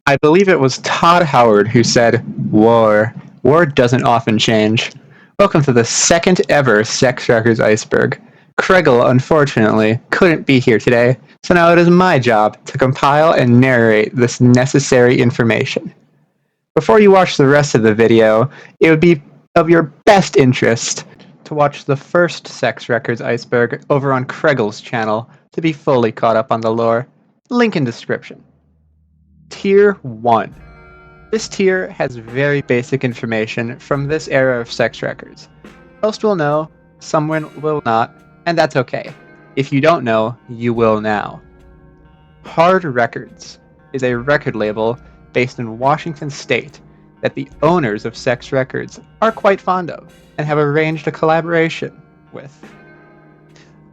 I believe it was Todd Howard who said, War. War doesn't often change. Welcome to the second ever Sex Records Iceberg. Kregel, unfortunately, couldn't be here today, so now it is my job to compile and narrate this necessary information. Before you watch the rest of the video, it would be of your best interest to watch the first Sex Records Iceberg over on Kregel's channel to be fully caught up on the lore. Link in description. Tier 1. This tier has very basic information from this era of sex records. Most will know, some will not, and that's okay. If you don't know, you will now. Hard Records is a record label based in Washington State that the owners of Sex Records are quite fond of and have arranged a collaboration with.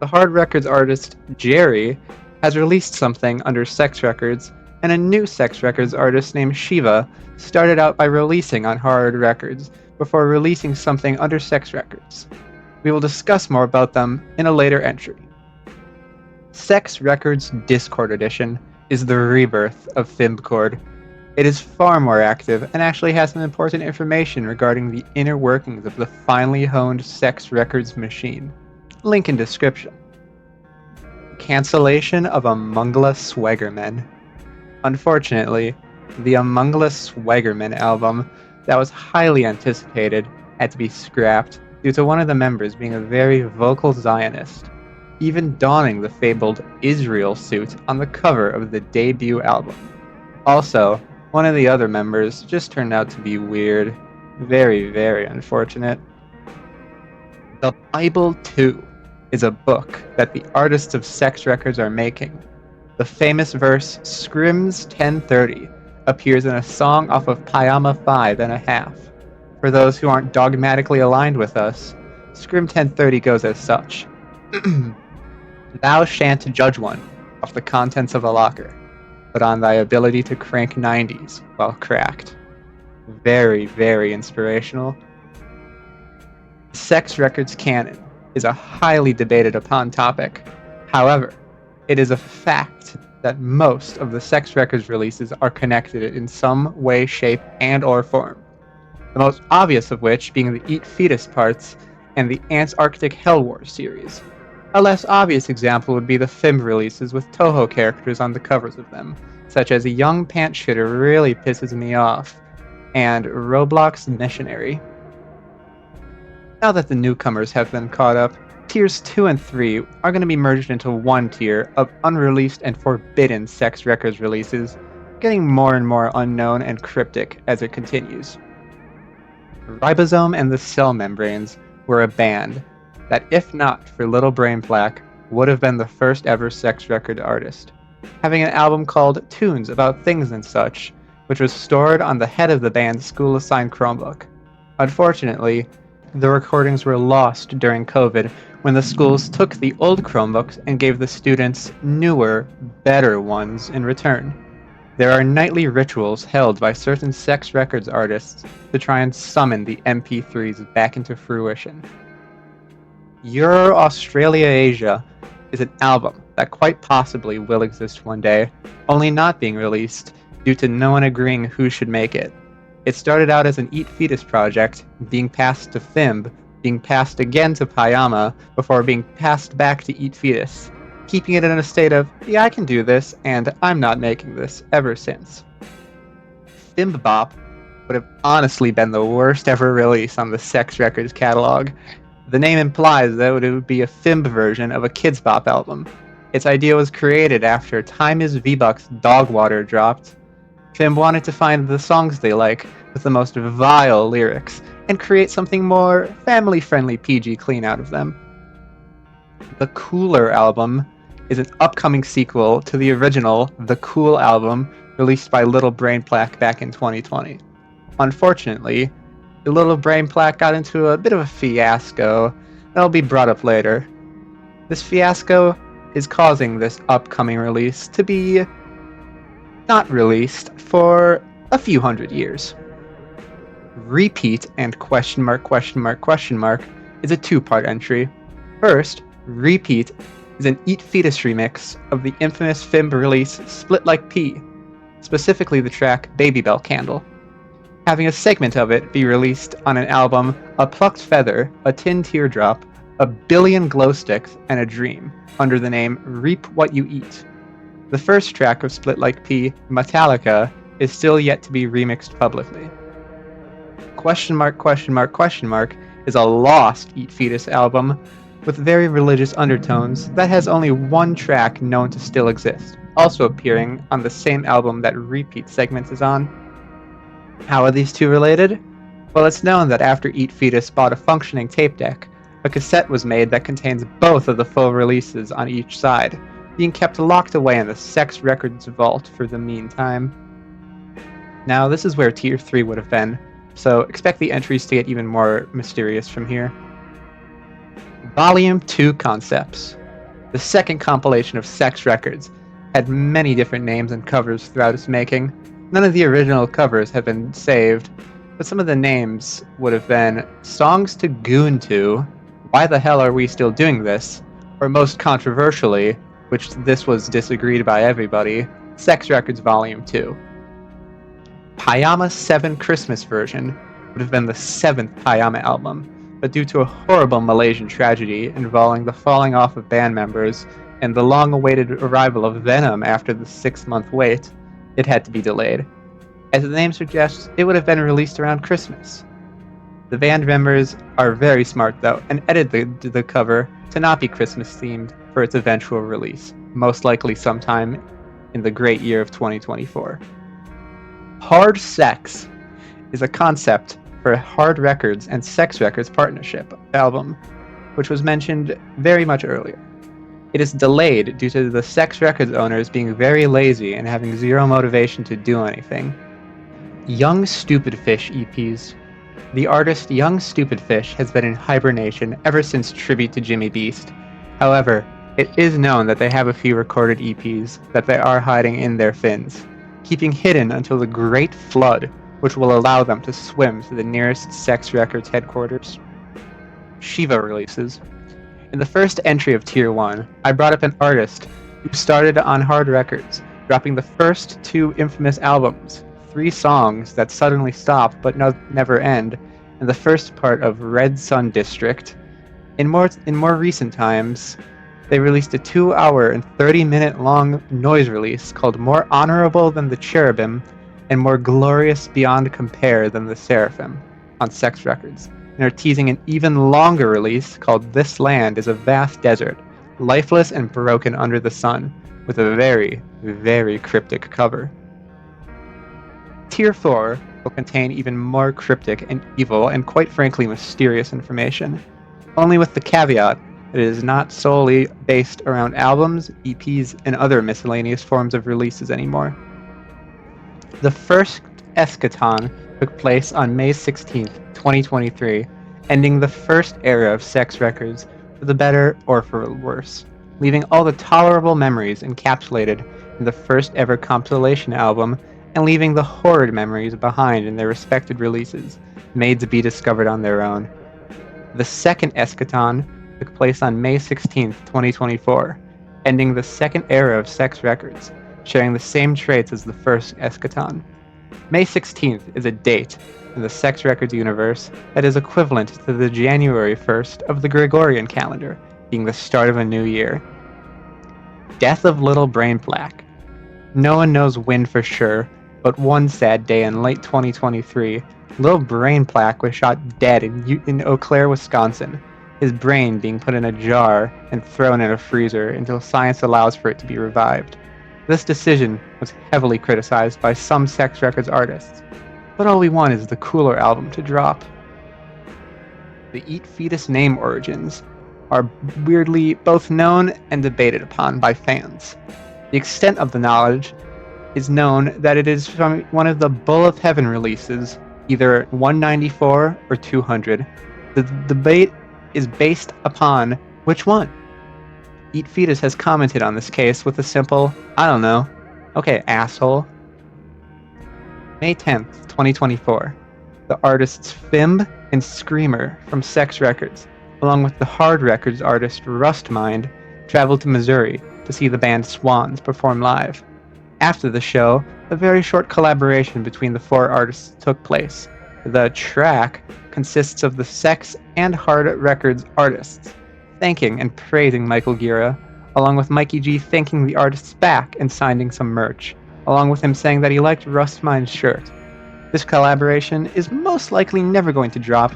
The Hard Records artist Jerry has released something under Sex Records, and a new Sex Records artist named Shiva started out by releasing on Hard Records before releasing something under Sex Records. We will discuss more about them in a later entry. Sex Records Discord Edition is the rebirth of Fimbcord. It is far more active and actually has some important information regarding the inner workings of the finely honed Sex Records machine. Link in description. Cancellation of Amongla Swaggermen. Unfortunately, the Amongla Swaggermen album that was highly anticipated had to be scrapped due to one of the members being a very vocal Zionist, even donning the fabled Israel suit on the cover of the debut album. Also, one of the other members just turned out to be weird. Very, very unfortunate. The Bible 2 is a book that the artists of Sex Records are making. The famous verse Scrims 1030 appears in a song off of Payama 5.5. For those who aren't dogmatically aligned with us, Scrim 1030 goes as such. Thou shan't judge one off the contents of a locker, but on thy ability to crank 90s while cracked. Very, very inspirational. Sex Records canon is a highly debated upon topic. However, it is a fact that most of the Sex Records releases are connected in some way, shape, and or form. The most obvious of which being the Eat Fetus parts and the Antarctic Hell War series. A less obvious example would be the Fimb releases with Toho characters on the covers of them, such as Young Pant Shitter Really Pisses Me Off, and Roblox Missionary. Now that the newcomers have been caught up, Tiers 2 and 3 are going to be merged into one tier of unreleased and forbidden Sex Records releases, getting more and more unknown and cryptic as it continues. Ribosome and the Cell Membranes were a band that, if not for Little Brain Plaque, would have been the first ever Sex Record artist, having an album called Tunes About Things and Such, which was stored on the head of the band's school-assigned Chromebook. Unfortunately, the recordings were lost during COVID when the schools took the old Chromebooks and gave the students newer, better ones in return. There are nightly rituals held by certain Sex Records artists to try and summon the MP3s back into fruition. Euro Australia Asia is an album that quite possibly will exist one day, only not being released due to no one agreeing who should make it. It started out as an Eat Fetus project, being passed to Fimb, being passed again to Payama, before being passed back to Eat Fetus, keeping it in a state of, yeah, I can do this, and I'm not making this, ever since. Fimb Bop would have honestly been the worst ever release on the Sex Records catalog. The name implies that it would be a Fimb version of a Kidz Bop album. Its idea was created after Time Is V-Buck's Dog Water dropped. Fimb wanted to find the songs they like with the most vile lyrics and create something more family-friendly PG clean out of them. The Cooler album is an upcoming sequel to the original The Cool album released by Little Brain Plaque back in 2020. Unfortunately, the Little Brain Plaque got into a bit of a fiasco that'll be brought up later. This fiasco is causing this upcoming release to be not released for a few hundred years. Repeat and question mark is a two-part entry. First, Repeat is an Eat Fetus remix of the infamous Fimb release Split Like Pea. specifically the track Baby Bell Candle, having a segment of it be released on an album A Plucked Feather, A Tin Teardrop, A Billion Glow Sticks, and A Dream, under the name Reap What You Eat. The first track of Split Like Pea, Metallica, is still yet to be remixed publicly. Question mark, question mark, question mark is a lost Eat Fetus album with very religious undertones that has only one track known to still exist, also appearing on the same album that Repeat Segments is on. How are these two related? Well, it's known that after Eat Fetus bought a functioning tape deck, a cassette was made that contains both of the full releases on each side, being kept locked away in the Sex Records vault for the meantime. Now, this is where Tier 3 would have been, so expect the entries to get even more mysterious from here. Volume 2 Concepts. The second compilation of Sex Records had many different names and covers throughout its making. None of the original covers have been saved, but some of the names would have been Songs to Goon To, Why the Hell Are We Still Doing This, or most controversially, which this was disagreed by everybody, Sex Records Volume 2. Pajama 7 Christmas version would have been the 7th Pajama album, but due to a horrible Malaysian tragedy involving the falling off of band members and the long-awaited arrival of Venom after the 6-month wait, it had to be delayed. As the name suggests, it would have been released around Christmas. The band members are very smart though, and edited the cover to not be Christmas themed for its eventual release, most likely sometime in the great year of 2024. Hard Sex is a concept for a Hard Records and Sex Records partnership album, which was mentioned very much earlier. It is delayed due to the Sex Records owners being very lazy and having zero motivation to do anything. Young Stupid Fish EPs. The artist Young Stupid Fish has been in hibernation ever since Tribute to Jimmy Beast. However, it is known that they have a few recorded EPs that they are hiding in their fins, keeping hidden until the Great Flood, which will allow them to swim to the nearest Sex Records headquarters. Shiva releases. In the first entry of Tier 1, I brought up an artist who started on Hard Records, dropping the first 2 infamous albums, 3 songs that suddenly stop but never end, and the first part of Red Sun District. In more recent times, they released a 2-hour and 30-minute long noise release called More Honorable Than the Cherubim and More Glorious Beyond Compare Than the Seraphim on Sex Records, and are teasing an even longer release called This Land is a Vast Desert, Lifeless and Broken Under the Sun, with a very, very cryptic cover. Tier 4 will contain even more cryptic and evil and quite frankly mysterious information, only with the caveat that it is not solely based around albums, EPs, and other miscellaneous forms of releases anymore. The first eschaton took place on May 16th, 2023, ending the first era of Sex Records for the better or for the worse, leaving all the tolerable memories encapsulated in the first ever compilation album and leaving the horrid memories behind in their respected releases, made to be discovered on their own. The second eschaton took place on May 16th, 2024, ending the second era of Sex Records, sharing the same traits as the first eschaton. May 16th is a date in the Sex Records universe that is equivalent to the January 1st of the Gregorian calendar, being the start of a new year. Death of Little Brain Black. No one knows when for sure, but one sad day in late 2023, Lil Brain Black was shot dead in Eau Claire, Wisconsin, his brain being put in a jar and thrown in a freezer until science allows for it to be revived. This decision was heavily criticized by some Sex Records artists, but all we want is the cooler album to drop. The Eat Fetus name origins are weirdly both known and debated upon by fans. The extent of the knowledge is known that it is from one of the Bull of Heaven releases, either 194 or 200. The debate is based upon which one. Eat Fetus has commented on this case with a simple, I don't know. Okay, asshole. May 10th, 2024. The artists Fimb and Screamer from Sex Records, along with the Hard Records artist Rustmind, traveled to Missouri to see the band Swans perform live. After the show, a very short collaboration between the four artists took place. The track consists of the Sex and Hard Records artists thanking and praising Michael Gira, along with Mikey G thanking the artists back and signing some merch, along with him saying that he liked Rustmine's shirt. This collaboration is most likely never going to drop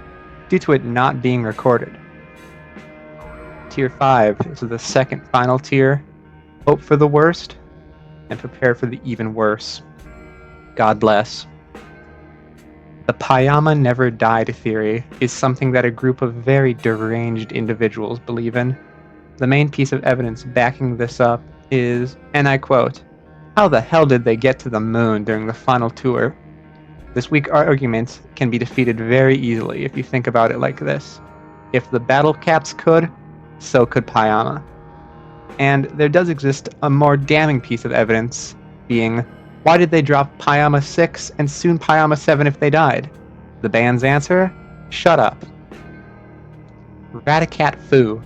due to it not being recorded. Tier 5 is the second final tier. Hope for the worst and prepare for the even worse. God bless. The Payama never died theory is something that a group of very deranged individuals believe in. The main piece of evidence backing this up is, and I quote, "How the hell did they get to the moon during the final tour?" This weak argument can be defeated very easily if you think about it like this. If the Battle Cats could, so could Payama. And there does exist a more damning piece of evidence, being, why did they drop Payama 6 and soon Payama 7 if they died? The band's answer? Shut up. Radicat Fu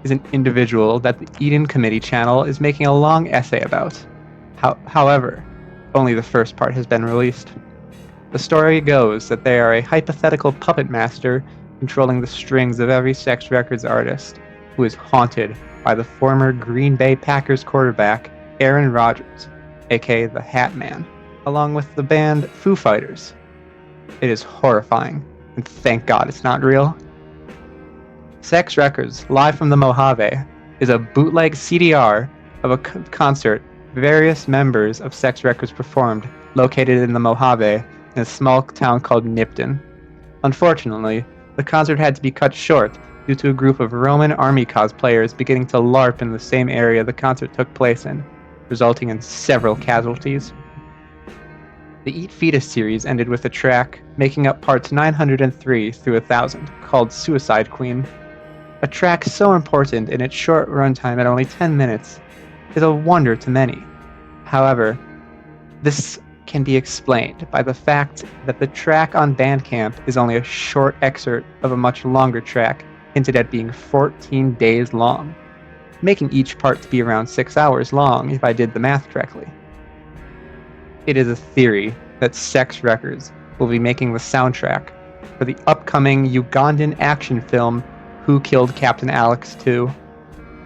is an individual that the Eden Committee channel is making a long essay about. However, only the first part has been released. The story goes that they are a hypothetical puppet master controlling the strings of every Sex Records artist, who is haunted by the former Green Bay Packers quarterback, Aaron Rodgers, aka the Hat Man, along with the band Foo Fighters. It is horrifying, and thank God it's not real. Sex Records, live from the Mojave, is a bootleg CDR of a concert various members of Sex Records performed, located in the Mojave, in a small town called Nipton. Unfortunately, the concert had to be cut short due to a group of Roman army cosplayers beginning to LARP in the same area the concert took place in, resulting in several casualties. The Eat Fetus series ended with a track making up parts 903 through 1000, called Suicide Queen. A track so important in its short runtime at only 10 minutes is a wonder to many. However, this can be explained by the fact that the track on Bandcamp is only a short excerpt of a much longer track, hinted at being 14 days long, making each part to be around 6 hours long if I did the math correctly. It is a theory that Sex Records will be making the soundtrack for the upcoming Ugandan action film Who Killed Captain Alex 2.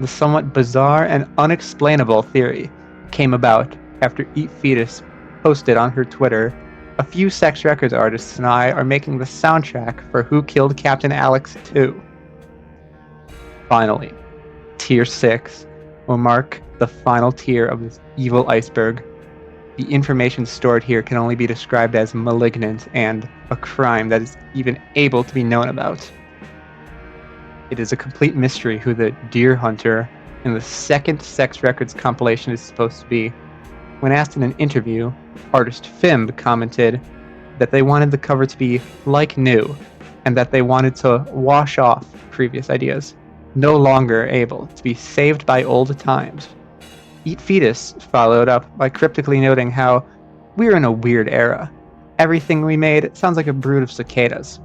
The somewhat bizarre and unexplainable theory came about after Eat Fetus posted on her Twitter, "A few Sex Records artists and I are making the soundtrack for Who Killed Captain Alex 2. Finally, Tier 6 will mark the final tier of this evil iceberg. The information stored here can only be described as malignant and a crime that is even able to be known about. It is a complete mystery who the Deer Hunter in the second Sex Records compilation is supposed to be. When asked in an interview, artist Fimb commented that they wanted the cover to be like new, and that they wanted to wash off previous ideas, no longer able to be saved by old times. Eat Fetus followed up by cryptically noting how, "We're in a weird era. Everything we made sounds like a brood of cicadas."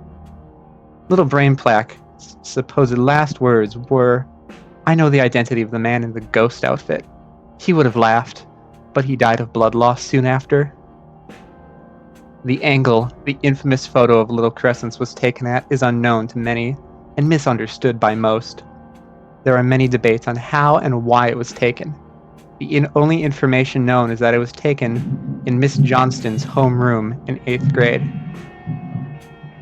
Little Brain Plaque's supposed last words were, "I know the identity of the man in the ghost outfit. He would have laughed, but he died of blood loss soon after." The angle the infamous photo of Little Crescents was taken at is unknown to many, and misunderstood by most. There are many debates on how and why it was taken. The only information known is that it was taken in Miss Johnston's homeroom in 8th grade.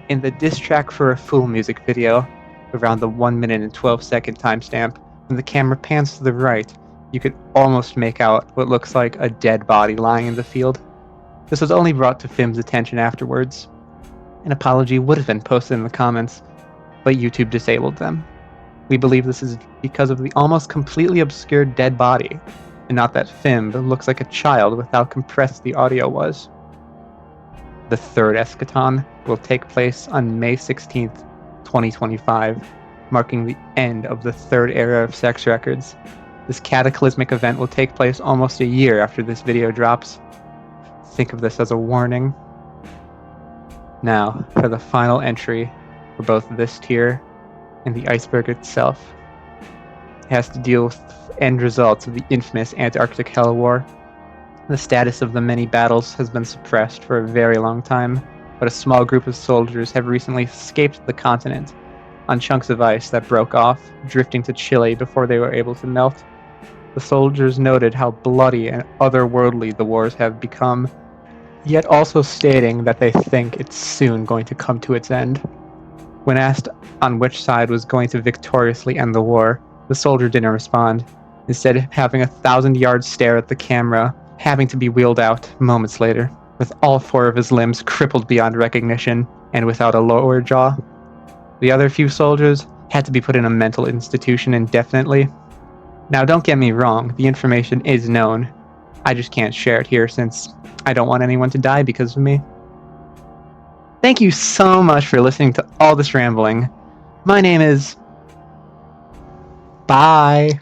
In the diss track for a Fool music video, around the 1 minute and 12-second timestamp, when the camera pans to the right, you could almost make out what looks like a dead body lying in the field. This was only brought to Fimb's attention afterwards. An apology would have been posted in the comments, but YouTube disabled them. We believe this is because of the almost completely obscured dead body, and not that Fimb looks like a child with how compressed the audio was. The third eschaton will take place on May 16th, 2025, marking the end of the third era of Sex Records. This cataclysmic event will take place almost a year after this video drops. Think of this as a warning. Now, for the final entry for both this tier and the iceberg itself. It has to deal with the end results of the infamous Antarctic Hell War. The status of the many battles has been suppressed for a very long time, but a small group of soldiers have recently escaped the continent on chunks of ice that broke off, drifting to Chile before they were able to melt. The soldiers noted how bloody and otherworldly the wars have become, yet also stating that they think it's soon going to come to its end. When asked on which side was going to victoriously end the war, the soldier didn't respond, instead having a 1,000-yard stare at the camera, having to be wheeled out moments later, with all 4 of his limbs crippled beyond recognition and without a lower jaw. The other few soldiers had to be put in a mental institution indefinitely. Now, don't get me wrong, the information is known. I just can't share it here since I don't want anyone to die because of me. Thank you so much for listening to all this rambling. My name is... Bye!